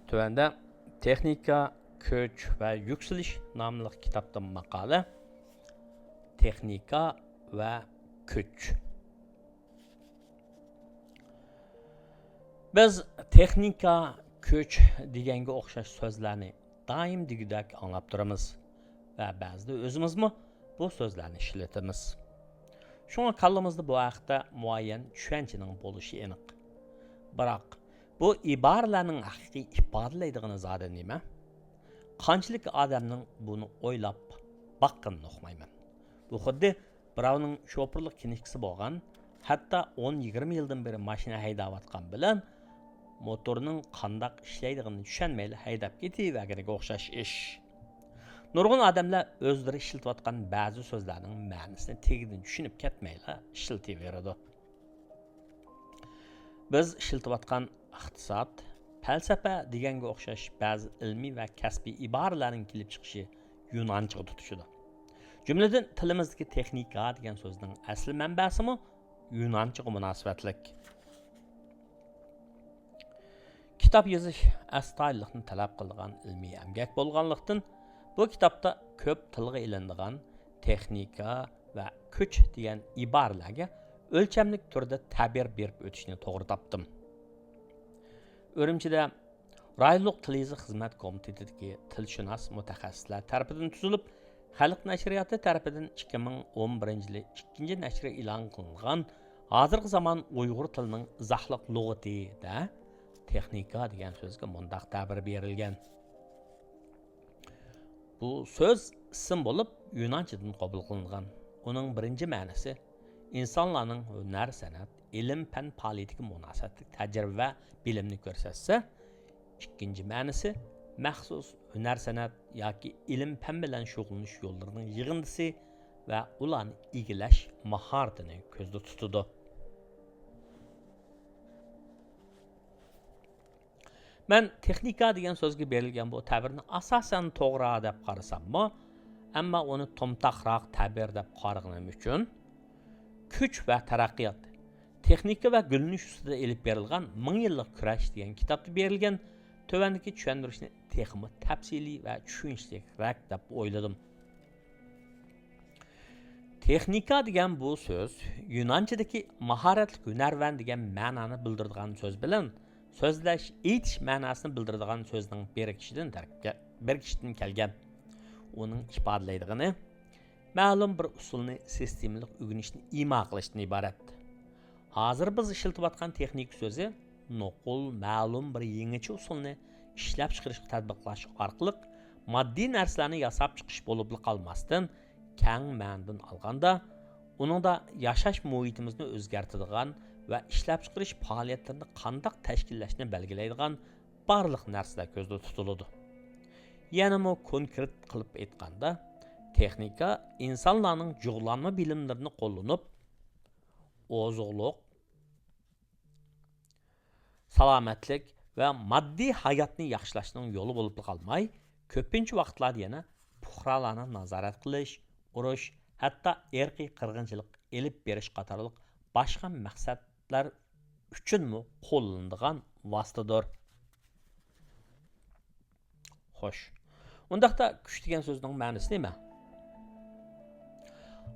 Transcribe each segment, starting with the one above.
Tövəndə Texnika, Köç və Yükseliş namlı kitabda maqalə Texnika və Köç. Biz texnika, köç degenge oxşaş sözlərni daim degidək anlap duramiz və bəzida özümüzmü bu sözlərni işletimiz. Şuna kallamızda bu haqda muayyan tushunchaning bo'lishi aniq. Biroq bu iboralarning haqiqiy ifodalaydigani zodi nima? Qanchalik odamning buni o'ylab baqqanini uqmayman. Bu xuddi birovning sho'pirlik kinikisi bo'lgan, hatto 10-20 yildan beri mashina haydayotgan bilan motorning qandaq ishlaydigini tushunmayli haydab ketaverganiga o'xshash ish. Nurg'un odamlar o'zlari ishlatayotgan ba'zi so'zlarning ma'nosini tegidan tushunib ketmayli ishlatib. Biz ishlatayotgan iqtisod, falsafa deganga o'xshash ba'zi ilmiy va kasbiy iboralarning kelib chiqishi yunonchaga tutishidi. Jumladan tilimizdagi texnika degan so'zning asl manbasimi yunonchaga munosabatlik. Kitap yozish astoydillikni talab qilgan ilmiy emgak bo'lganlikdan bu kitobda ko'p tilga ilinadigan texnika va kuch degan iboralarga o'lchamlik turda ta'bir berib o'tishni to'g'ri topdim. Urumchida Rayonlik Tilizi xizmat komitetidagi tilshunos mutaxassislar tarafidan tuzilib, Xalq nashriyati tarafidan 2011-yil 2-nashri e'lon qilingan hozirgi zamon Uyg'ur tilining izohliq lug'atida texnika degan so'zga mundaq ta'bir berilgan. Bu söz ism bo'lib Yunonchadan qabul qilingan. Uning birinchi ma'nosi insonlarning hunar, san'at, ilm, fan faoliyatiga munosabatli tajriba va bilimni ko'rsatsa, ikkinchi ma'nosi maxsus hunar, san'at yoki ilm, fan bilan shug'ullanish yo'llarining yig'indisi va ularni egallash mahoratini ko'zda tutadi. Men texnika degan so'zga berilgan bu ta'birni asosan to'g'ri deb qarasammi, ammo uni tomtaqroq ta'bir deb qaraganim uchun kuch va taraqqiyot, texnika va gulinish ustida elib berilgan 1000 yillik kurash degan kitobda berilgan tövəndəki tushuntirishni texmi tafsiliy va tushunchliroq deb o'yladim. Texnika degan bu so'z Yunonchadagi mahoratli hunarvan degan ma'noni bildiradigan so'z bilan so'zlash, aytish ma'nosini bildiradigan so'zning birikishidan kelgan. Uning ifodalaydigani ma'lum bir usulni sistemalik o'rganishni imo qilishdan iborat. Hozir biz ishlatayotgan texnik so'zi nuqul ma'lum bir yangicha usulni ishlab chiqarishga tatbiqlash orqali moddiy narsalarni yasab chiqish bo'lib qolmasdan keng ma'nodan olganda uningda yashash muhitimizni o'zgartiradigan va ishlab chiqarish faoliyatlarini qanday tashkillashni belgilaydigan barliq narsalar ko'zda tutiladi. Yanami konkret qilib aytganda, texnika insonlarning jug'lanma bilimlarini qo'llanib, oziqlik, salomatlik va moddiy hayotni yaxshilashning yo'li bo'lib qolmay, ko'pincha vaqtlarda yana fuqarolarni nazorat qilish, urush, hatto irqiy qirg'inchilik elib berish qatorliq boshqa maqsadlar uchunmi qo'llanadigan vositadir. Xo'sh, undaqda kuch degan so'zning ma'nosi nima?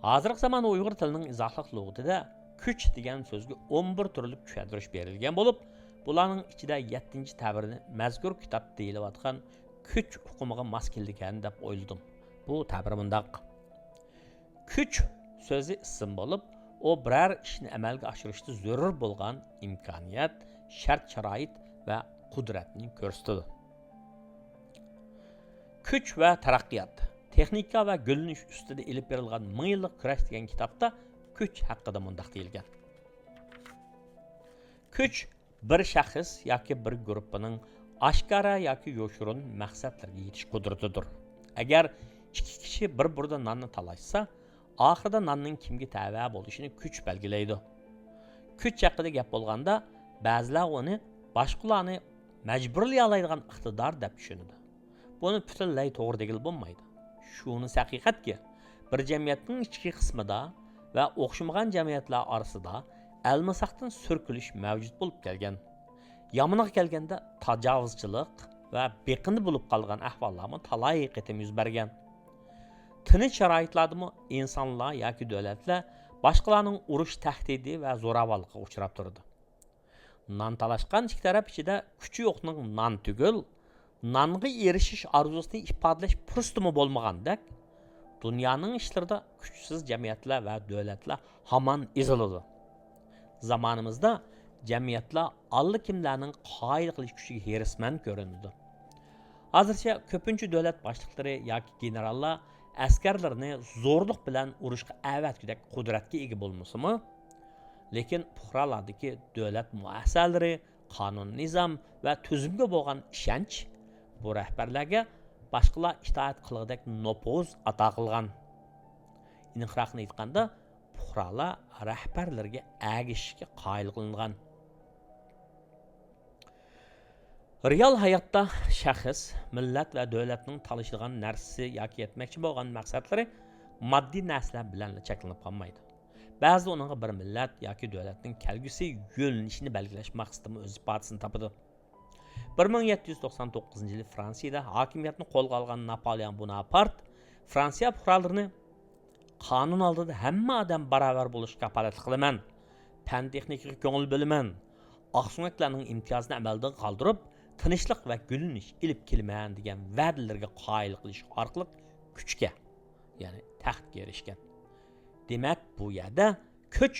Hozirgi zamon Uyg'ur tilining izohliq lug'atida kuch degan so'zga 11 turli tushuntirish berilgan bo'lib, bularning ichida 7-ta'birini mazkur kitobda deyilayotgan kuch hukumiga mos kelgan deb o'yladim. Bu ta'bir mundaq: kuch so'zi ism bo'lib, o biror ishni amalga oshirishda zarur bo'lgan imkoniyat, shart-sharoit va qudratni ko'rsatadi. Kuch va taraqqiyot, texnika va gulinish ustida elib berilgan 1000 yillik kurash degan kitobda kuch haqida mundaq deyilgan. Kuch bir shaxs yoki bir guruhning oshkora yoki yoshirin maqsadlarga yetish qudratidir. Agar ikki kishi bir-biridan nonni talashsa, oxirida nonning kimga tava bo'lishini kuch belgilaydi. Kuch haqida gap bo'lganda, ba'zilar uni boshqalarni majburlay oladigan iqtidor deb tushunadi. Buni butunlay to'g'ri degil bo'lmaydi. Shuni haqiqatki, bir jamiyatning ichki qismida va o'xshamagan jamiyatlar orasida almasaqdan surkilish mavjud bo'lib kelgan. Yomoniga kelganda tajovuzchilik va beqindi bo'lib qolgan ahvollarmi talay qitim yuz bergan. Tinch sharoitlardami insonlar yoki davlatlar boshqalarning urush tahdidi va zo'ravonlikqa uchrab turdi. Non talashgan ikki taraf ichida kuchi yo'qning non tugul, nonga erishish orzusini ifodalash fursatimi bo'lmagandek, dunyoning ishlarida kuchsiz jamiyatlar va davlatlar hamon eziladi. Zamonimizda jamiyatlar allakimlarning qoyil qilish kuchiga herisman ko'rinadi. Hozircha ko'pincha davlat boshliqlari yoki generallar askarlarini zo'rlik bilan urushga avatgudek qudratga ega bo'lmasimi, lekin puhralardagi davlat muassalari, qonun nizom va tuzumga bo'lgan ishonch bu rahbarlarga boshqalar itoat qilgudek nopuz ato qilgan. Aniqroqni aytganda, puhralar rahbarlarga agishishga qoyil qilingan. Real hayotda shaxs, millat va davlatning talashadigan narsasi yoki yetmoqchi bo'lgan maqsadlari moddiy narsalar bilan cheklanib qolmaydi. Ba'zida uningga bir millat yoki davlatning kelgusi yo'nalishini belgilash maqsadimi o'z ifodasini topadi. 1799-yil Fransiyada hokimiyatni qo'lga olgan Napoleon Bonaparte Fransiya fuqarolarini qonun oldida hamma odam barobar bo'lishga kafolat qilaman, fan texnikaga ko'ngil bo'laman, oqsumaklarning imtiyozini amalda qoldirib, tinchlik va gulinish ilib kelman degan va'dalarga qoyil qilish orqali kuchga, ya'ni taxtga erishgan. Demak, bu yerda kuch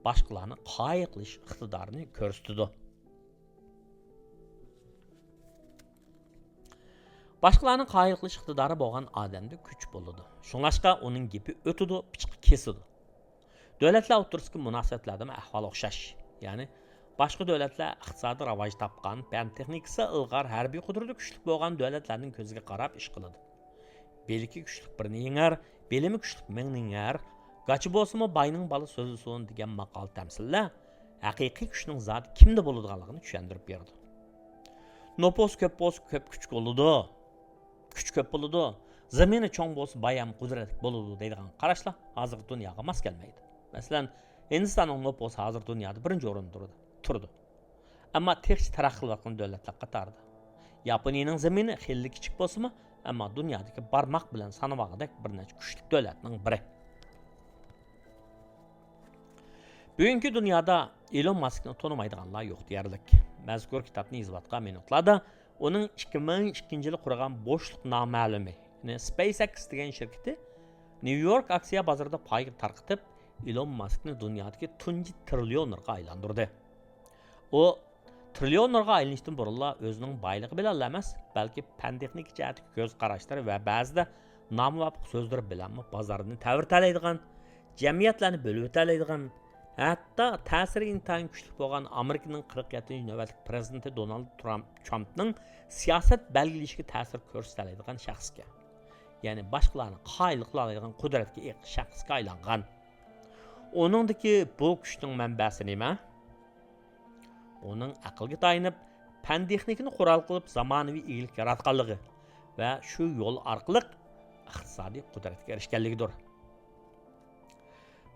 boshqalarni qoyil qilish iqtidorini ko'rsatadi. Boshqalarni qoyil qilish iqtidori bo'lgan odamda kuch bo'ladi. Shunlashqa uning gapi o'tadi, pichiqi kesadi. Davlatlar o'rtasidagi munosabatlarda ahvol o'xshash. Ya'ni boshqa davlatlar iqtisodiy rivoj topgan, fan texnikasi ilg'or harbiy qudrati kuchli bo'lgan davlatlarning ko'ziga qarab ish qiladi. Belki kuchli birini yengar, belimi kuchli mingni yengar, gachi bo'lsa-mu boyning bola so'zlasin degan maqol tamsillar haqiqiy kuchning zoti kimda bo'ladiganligini tushuntirib berdi. Nopos ko'p bo'lsa ko'p kuch bo'ladi. Kuch ko'p bo'ladi. Zamini cho'ng bo'lsa bayam qudrat bo'ladi deydigan qarashlar hozirgi dunyoga mos kelmaydi. Masalan, Hindistonning noposi hozir dunyoda birinchi o'rinda turdi. Ammo texnik taraqqi qilayotgan davlatlar qatorida. Yaponiyaning zamini xilli kichik bo'lsa-mu, ammo dunyodagi barmoq bilan sanavog'idek bir necha kuchli davlatning biri. Bugungi dunyoda Elon Muskni tonimaydiganlar yo'q deyarlik. Mazkur kitobni yozayotgan minutlarda uning 2002-yili qurgan bo'shliq noma'lumi, ya'ni SpaceX degan shirkati New York aksiya bozorida payga tarqatib, Elon Muskni dunyodagi tunji trillionerga aylantirdi. U trillionerga aylanishdan burun o'zining boyligi bilan emas, balki fan texnik jihatdagi ko'z qarashlari va ba'zida nomuvofiq so'zlar bilan bozorni ta'virtalaydigan, jamiyatlarni bo'lib o'talaydigan, hatto ta'siri intayin kuchli bo'lgan Amerikaning 47-navbatlik prezidenti Donald Trumpning siyosat belgilashiga ta'sir ko'rsatadigan shaxsga, ya'ni boshqalarni qoyil qiladigan qudratga ega shaxsga aylangan. Uningdagi bu kuchning manbasi nima? Uning aqlga tayanib, fan texnikani qurol qilib zamonaviy egilik yaratganligi va shu yo'l orqali iqtisodiy qudratga erishganligidir.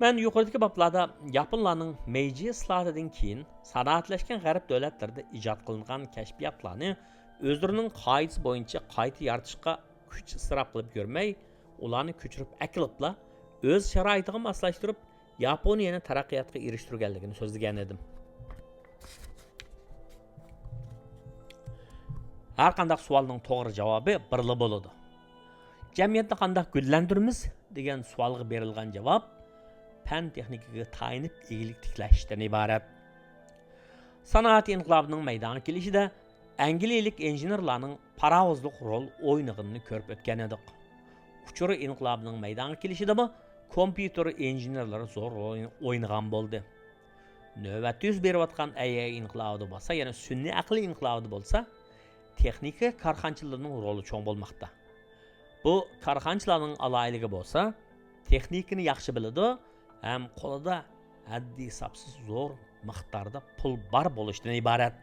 Men yuqoridagi bablarda Yaponlarning Meiji islohatidan keyin sanoatlashgan g'arb davlatlarida ijod qilingan kashfiyotlarni o'zlarining qoidasi bo'yicha qayta yaratishga kuch isrof qilib ko'rmay, ularni ko'chirib aklibla o'z sharoitiga moslashtirib Yaponiyani taraqqiyotga erishtirganligini so'zlagan edim. Har qanday savolning to'g'ri javobi birli bo'ladi. Jamiyatni qanday gullantiramiz degan savolga berilgan javob fan texnikaga tayinib egilik tiklashdan iborat. Sanoat inqilobining maydonga kelishida angliyalik injenerlarning paravozlik rol o'ynaganini ko'rib o'tgan edik. Uchur inqilobining maydonga kelishida kompyuter injenerlari zo'r o'ynagan bo'ldi. Navbat yuz berayotgan AI inqilobi bo'lsa, yana sun'iy aql inqilobi bo'lsa, texnika korxonachilarining roli cho'ng bo'lmoqda. Bu korxonchilarning aloyligi bo'lsa, texnikani yaxshi biladi, ham qo'lida haddi hisobsiz zo'r miqdorda pul bor bo'lishdan iborat.